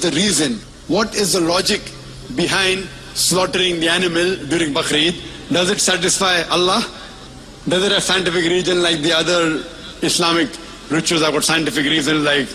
The reason, what is the logic behind slaughtering the animal during Bakrid? Does it satisfy Allah? Does it have scientific reason like the other Islamic rituals have got scientific reason like?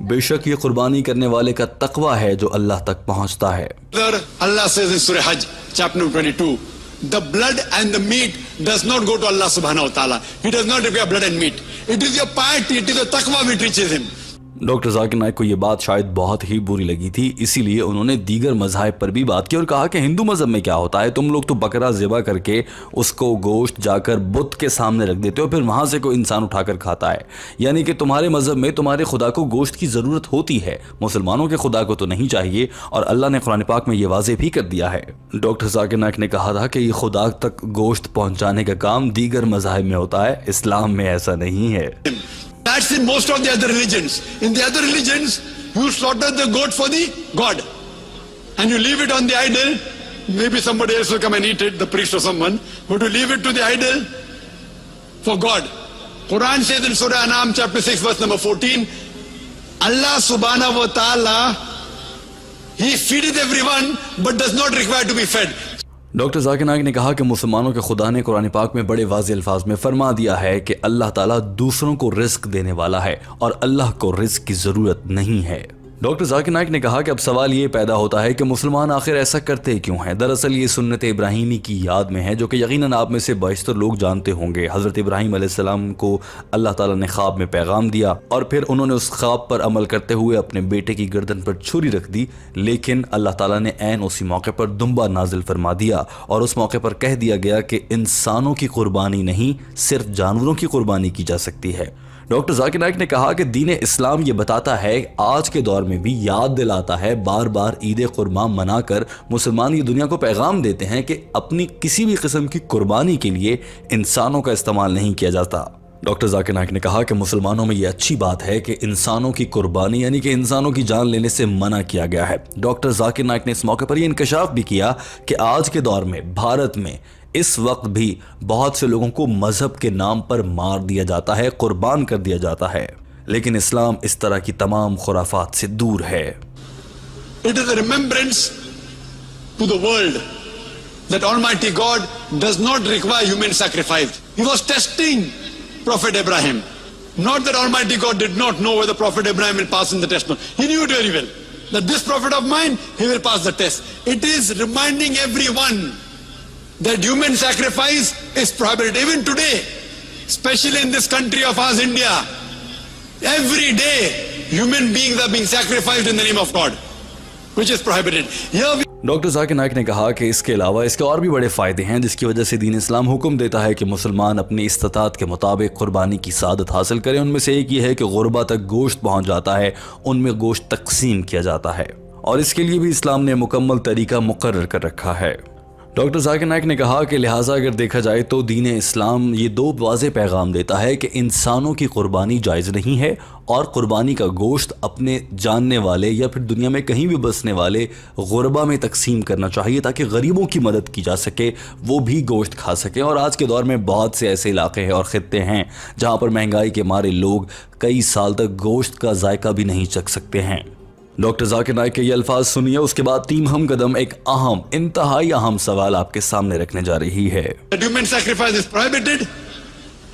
بے شک یہ قربانی کرنے والے کا تقوی ہے جو اللہ تک پہنچتا ہے. Allah says in Surah Hajj, chapter number 22, the blood and the meat does not go to Allah subhanahu wa ta'ala. He does not require blood and meat. It is your piety, it is your taqwa which reaches him. Doctor Zakir Naik کو یہ بات شاید بہت ہی بری لگی تھی، اسی لیے انہوں نے دیگر مذاہب پر بھی بات کی اور کہا کہ ہندو مذہب میں کیا ہوتا ہے، تم لوگ تو بکرا ذبح کر کے اس کو گوشت جا کر بت کے سامنے رکھ دیتے ہو، پھر وہاں سے کوئی انسان اٹھا کر کھاتا ہے. یعنی کہ تمہارے مذہب میں تمہارے خدا کو گوشت کی ضرورت ہوتی ہے، مسلمانوں کے خدا کو تو نہیں چاہیے، اور اللہ نے قرآن پاک میں یہ واضح بھی کر دیا ہے. ڈاکٹر ذاکر نائک نے کہا تھا کہ یہ خدا تک گوشت پہنچانے کا کام دیگر مذاہب میں ہوتا ہے، اسلام میں ایسا نہیں ہے. That's in most of the other religions. In the other religions, you slaughter the goat for the God. And you leave it on the idol. Maybe somebody else will come and eat it, the priest or someone. But you leave it to the idol for God. Quran says in Surah Anam chapter 6 verse number 14, Allah subhanahu wa ta'ala, He feedeth everyone but does not require to be fed. Doctor Zakir Naik نے کہا کہ مسلمانوں کے خدا نے قرآن پاک میں بڑے واضح الفاظ میں فرما دیا ہے کہ اللہ تعالیٰ دوسروں کو رزق دینے والا ہے اور اللہ کو رزق کی ضرورت نہیں ہے. ڈاکٹر ذاکر نائک نے کہا کہ اب سوال یہ پیدا ہوتا ہے کہ مسلمان آخر ایسا کرتے کیوں ہیں. دراصل یہ سنت ابراہیمی کی یاد میں ہے، جو کہ یقیناً آپ میں سے بیشتر لوگ جانتے ہوں گے. حضرت ابراہیم علیہ السلام کو اللہ تعالیٰ نے خواب میں پیغام دیا اور پھر انہوں نے اس خواب پر عمل کرتے ہوئے اپنے بیٹے کی گردن پر چھری رکھ دی، لیکن اللہ تعالیٰ نے عین اسی موقع پر دمبا نازل فرما دیا اور اس موقع پر کہہ دیا گیا کہ انسانوں کی قربانی نہیں، صرف جانوروں کی قربانی کی جا سکتی ہے. ڈاکٹر ذاکر نائک نے کہا کہ دین اسلام یہ بتاتا ہے، آج کے دور میں بھی یاد دلاتا ہے، بار بار عید قربان منا کر مسلمان یہ دنیا کو پیغام دیتے ہیں کہ اپنی کسی بھی قسم کی قربانی کے لیے انسانوں کا استعمال نہیں کیا جاتا. ڈاکٹر ذاکر نائک نے کہا کہ مسلمانوں میں یہ اچھی بات ہے کہ انسانوں کی قربانی یعنی کہ انسانوں کی جان لینے سے منع کیا گیا ہے. ڈاکٹر ذاکر نائک نے اس موقع پر یہ انکشاف بھی کیا کہ آج کے دور میں بھارت میں اس وقت بھی بہت سے لوگوں کو مذہب کے نام پر مار دیا جاتا ہے، قربان کر دیا جاتا ہے، لیکن اسلام اس طرح کی تمام خرافات سے دور ہے. It is a remembrance to the world that Almighty God does not require human sacrifice. He was testing Prophet Abraham. Not that Almighty God did not know whether Prophet Abraham will pass in the test. No. He knew it very well. That this prophet of mine, he will pass the test. It is reminding everyone that human sacrifice is prohibited. Even today, especially in this country of ours, India, every day human beings are being sacrificed in the name of God, which is prohibited. Here we doctor Zakir Naik نے کہا کہ اس کے علاوہ اس کے اور بھی بڑے فائدے ہیں، جس کی وجہ سے دین اسلام حکم دیتا ہے کہ مسلمان اپنی استطاعت کے مطابق قربانی کی سعادت حاصل کریں. ان میں سے ایک یہ ہے کہ غربا تک گوشت پہنچ جاتا ہے، ان میں گوشت تقسیم کیا جاتا ہے، اور اس کے لیے بھی اسلام نے مکمل طریقہ مقرر کر رکھا ہے. ڈاکٹر ذاکر نائک نے کہا کہ لہٰذا اگر دیکھا جائے تو دین اسلام یہ دو واضح پیغام دیتا ہے کہ انسانوں کی قربانی جائز نہیں ہے، اور قربانی کا گوشت اپنے جاننے والے یا پھر دنیا میں کہیں بھی بسنے والے غربا میں تقسیم کرنا چاہیے تاکہ غریبوں کی مدد کی جا سکے، وہ بھی گوشت کھا سکیں. اور آج کے دور میں بہت سے ایسے علاقے ہیں اور خطے ہیں جہاں پر مہنگائی کے مارے لوگ کئی سال تک گوشت کا ذائقہ بھی نہیں چکھ سکتے ہیں. ڈاکٹر ذاکر نائک کے یہ الفاظ سنیے، اس کے بعد ٹیم ہم قدم ایک اہم انتہائی اہم سوال آپ کے سامنے رکھنے جا رہی ہے. that human sacrifice is prohibited,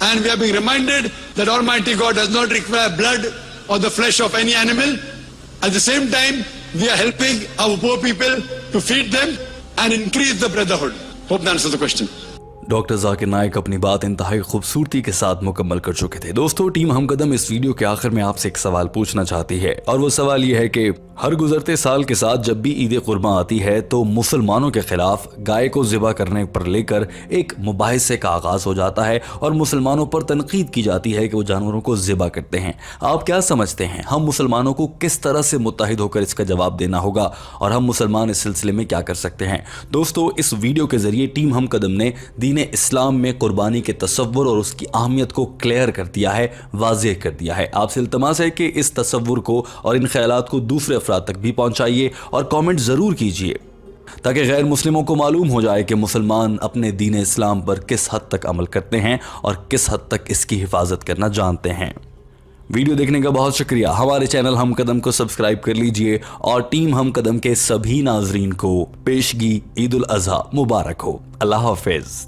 and we are being reminded that Almighty God does not require blood or the flesh of any animal. At the same time, we are helping our poor people to feed them and increase the brotherhood. Hope that answers the question. Doctor Zakir Naik اپنی بات انتہائی خوبصورتی کے ساتھ مکمل کر چکے تھے. دوستو، ٹیم ہم قدم اس ویڈیو کے آخر میں آپ سے ایک سوال پوچھنا چاہتی ہے، اور وہ سوال یہ ہے کہ ہر گزرتے سال کے ساتھ جب بھی عید قربان آتی ہے تو مسلمانوں کے خلاف گائے کو ذبح کرنے پر لے کر ایک مباحثے کا آغاز ہو جاتا ہے اور مسلمانوں پر تنقید کی جاتی ہے کہ وہ جانوروں کو ذبح کرتے ہیں. آپ کیا سمجھتے ہیں ہم مسلمانوں کو کس طرح سے متحد ہو کر اس کا جواب دینا ہوگا، اور ہم مسلمان اس سلسلے میں کیا کر سکتے ہیں؟ دوستو، اس ویڈیو کے ذریعے ٹیم ہم قدم نے دین اسلام میں قربانی کے تصور اور اس کی اہمیت کو کلیئر کر دیا ہے، واضح کر دیا ہے. آپ سے التماس ہے کہ اس تصور کو اور ان خیالات کو دوسرے افراد تک بھی پہنچائیے اور کامنٹ ضرور کیجیے تاکہ غیر مسلموں کو معلوم ہو جائے کہ مسلمان اپنے دین اسلام پر کس حد تک عمل کرتے ہیں اور کس حد تک اس کی حفاظت کرنا جانتے ہیں. ویڈیو دیکھنے کا بہت شکریہ. ہمارے چینل ہم قدم کو سبسکرائب کر لیجئے، اور ٹیم ہم قدم کے سبھی ناظرین کو پیشگی عید الاضحیٰ مبارک ہو. اللہ حافظ.